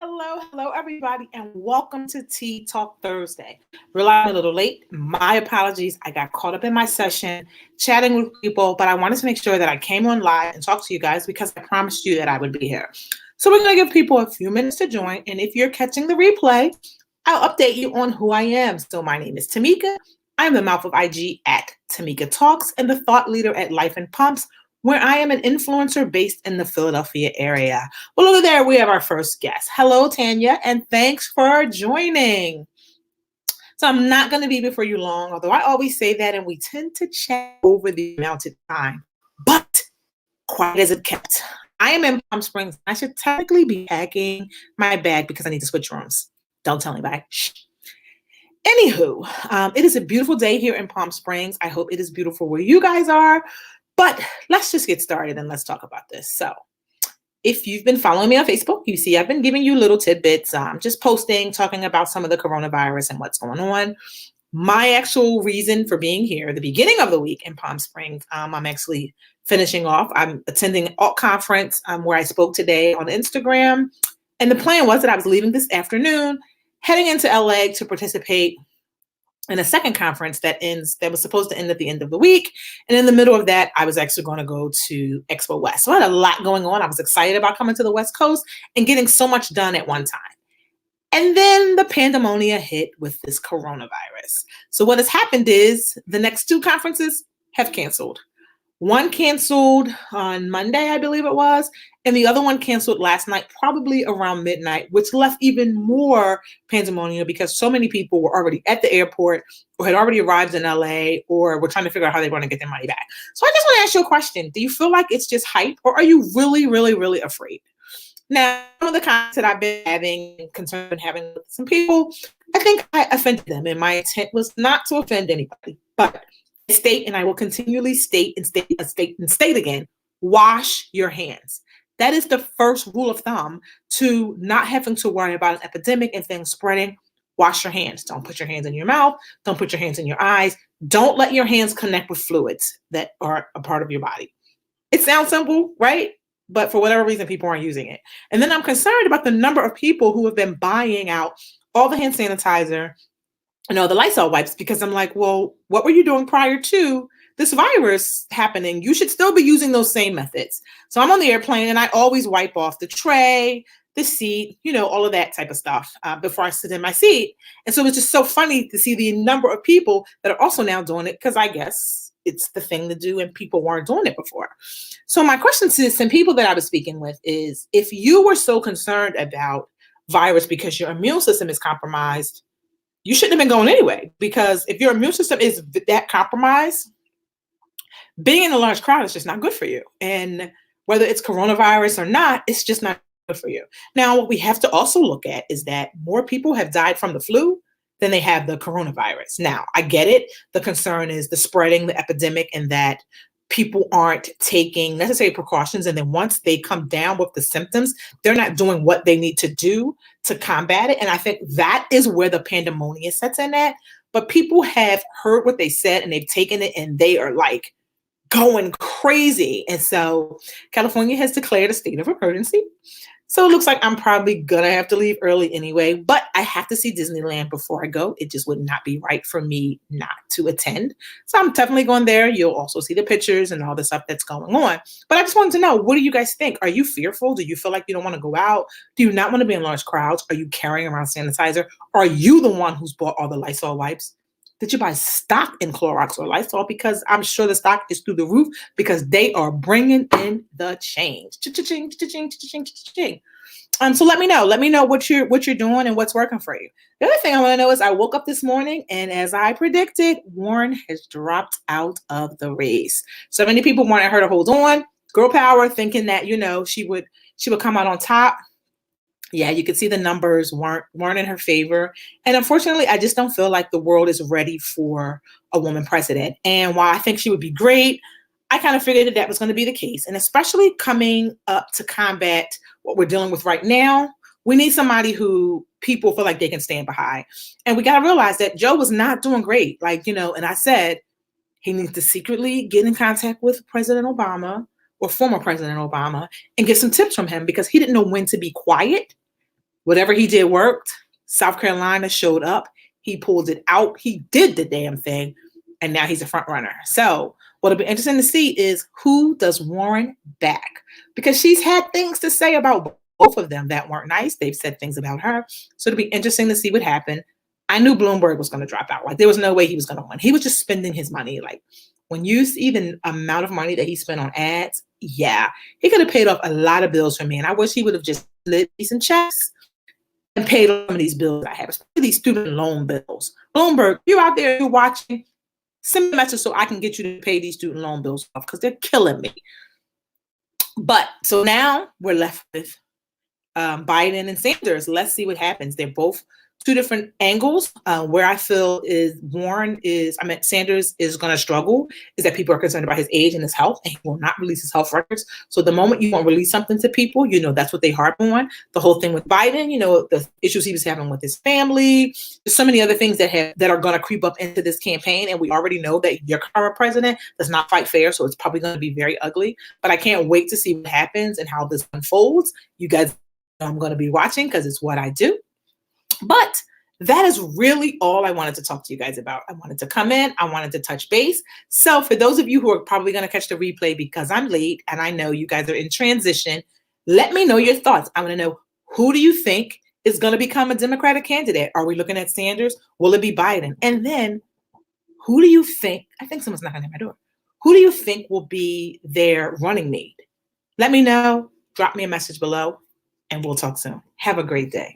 Hello, everybody, and welcome to Tea Talk Thursday. Realizing I'm a little late. My apologies. I got caught up in my session chatting with people, but I wanted to make sure that I came on live and talked to you guys because I promised you that I would be here. So we're going to give people a few minutes to join, and if you're catching the replay, I'll update you on who I am. So my name is Tamika. I'm the mouth of IG at Tamika Talks and the thought leader at Life and Pumps, where I am an influencer based in the Philadelphia area. Well, over there, we have our first guest. Hello, Tanya, and thanks for joining. So I'm not going to be before you long, although I always say that, and we tend to chat over the amount of time. But quiet as it kept. I am in Palm Springs. I should technically be packing my bag because I need to switch rooms. Don't tell anybody. Shh. Anywho, it is a beautiful day here in Palm Springs. I hope it is beautiful where you guys are. But let's just get started and let's talk about this. So if you've been following me on Facebook, you see I've been giving you little tidbits, just posting, talking about some of the coronavirus and what's going on. My actual reason for being here, the beginning of the week in Palm Springs, I'm actually finishing off. I'm attending an alt conference where I spoke today on Instagram. And the plan was that I was leaving this afternoon, heading into LA to participate in a second conference that was supposed to end at the end of the week. And in the middle of that, I was actually going to go to Expo West. So I had a lot going on. I was excited about coming to the West Coast and getting so much done at one time. And then the pandemonia hit with this coronavirus. So what has happened is the next two conferences have canceled. One canceled on Monday, I believe it was, and the other one canceled last night, probably around midnight, which left even more pandemonium because so many people were already at the airport or had already arrived in LA or were trying to figure out how they want to get their money back. So I just want to ask you a question. Do you feel like it's just hype or are you really, really, really afraid? Now, some of the comments that I've been having, concerns I've been having with some people, I think I offended them, and my intent was not to offend anybody. But I state, and I will continually state again, wash your hands. That is the first rule of thumb to not having to worry about an epidemic and things spreading. Wash your hands. Don't put your hands in your mouth. Don't put your hands in your eyes. Don't let your hands connect with fluids that are a part of your body. It sounds simple, right? But for whatever reason, people aren't using it. And then I'm concerned about the number of people who have been buying out all the hand sanitizer and all the Lysol wipes because I'm like, well, what were you doing prior to this virus happening? You should still be using those same methods. So I'm on the airplane and I always wipe off the tray, the seat, all of that type of stuff before I sit in my seat. And so it's just so funny to see the number of people that are also now doing it because I guess it's the thing to do and people weren't doing it before. So my question to some people that I was speaking with is, if you were so concerned about virus because your immune system is compromised, you shouldn't have been going anyway, because if your immune system is that compromised, being in a large crowd is just not good for you. And whether it's coronavirus or not, it's just not good for you. Now, what we have to also look at is that more people have died from the flu than they have the coronavirus. Now, I get it. The concern is the spreading, the epidemic, and that people aren't taking necessary precautions. And then once they come down with the symptoms, they're not doing what they need to do to combat it. And I think that is where the pandemonium sets in at. But people have heard what they said and they've taken it and they are like going crazy. And so California has declared a state of emergency. So it looks like I'm probably going to have to leave early anyway, but I have to see Disneyland before I go. It just would not be right for me not to attend. So I'm definitely going there. You'll also see the pictures and all the stuff that's going on. But I just wanted to know, what do you guys think? Are you fearful? Do you feel like you don't want to go out? Do you not want to be in large crowds? Are you carrying around sanitizer? Are you the one who's bought all the Lysol wipes? Did you buy stock in Clorox or Lysol? Because I'm sure the stock is through the roof because they are bringing in the change. Cha-cha-ching, cha-ching, cha-ching, cha-ching. So let me know. Let me know what you're doing and what's working for you. The other thing I want to know is I woke up this morning and as I predicted, Warren has dropped out of the race. So many people wanted her to hold on. Girl power, thinking that she would come out on top. Yeah, you could see the numbers weren't in her favor. And unfortunately, I just don't feel like the world is ready for a woman president. And while I think she would be great, I kind of figured that was going to be the case. And especially coming up to combat what we're dealing with right now, we need somebody who people feel like they can stand behind. And we got to realize that Joe was not doing great. And I said he needs to secretly get in contact with President Obama or former President Obama and get some tips from him because he didn't know when to be quiet Whatever he did worked. South Carolina showed up. He pulled it out. He did the damn thing. And now he's a front runner. So what'll be interesting to see is who does Warren back? Because she's had things to say about both of them that weren't nice. They've said things about her. So it'll be interesting to see what happened. I knew Bloomberg was going to drop out. Like, there was no way he was going to win. He was just spending his money. Like, when you see the amount of money that he spent on ads, yeah, he could have paid off a lot of bills for me. And I wish he would have just lit me some checks and paid some of these bills I have, especially these student loan bills. Bloomberg, you out there, you're watching, send me a message so I can get you to pay these student loan bills off because they're killing me. But so now we're left with Biden and Sanders. Let's see what happens. They're both two different angles. Where I feel is Sanders is going to struggle is that people are concerned about his age and his health, and he will not release his health records. So the moment you won't release something to people, that's what they harp on. The whole thing with Biden, the issues he was having with his family, there's so many other things that are going to creep up into this campaign. And we already know that your current president does not fight fair. So it's probably going to be very ugly, but I can't wait to see what happens and how this unfolds. You guys know I'm going to be watching because it's what I do. But that is really all I wanted to talk to you guys about. I wanted to come in. I wanted to touch base. So for those of you who are probably going to catch the replay because I'm late and I know you guys are in transition, let me know your thoughts. I want to know, who do you think is going to become a Democratic candidate? Are we looking at Sanders? Will it be Biden? And then who do you think, I think someone's knocking at my door. Who do you think will be their running mate? Let me know. Drop me a message below and we'll talk soon. Have a great day.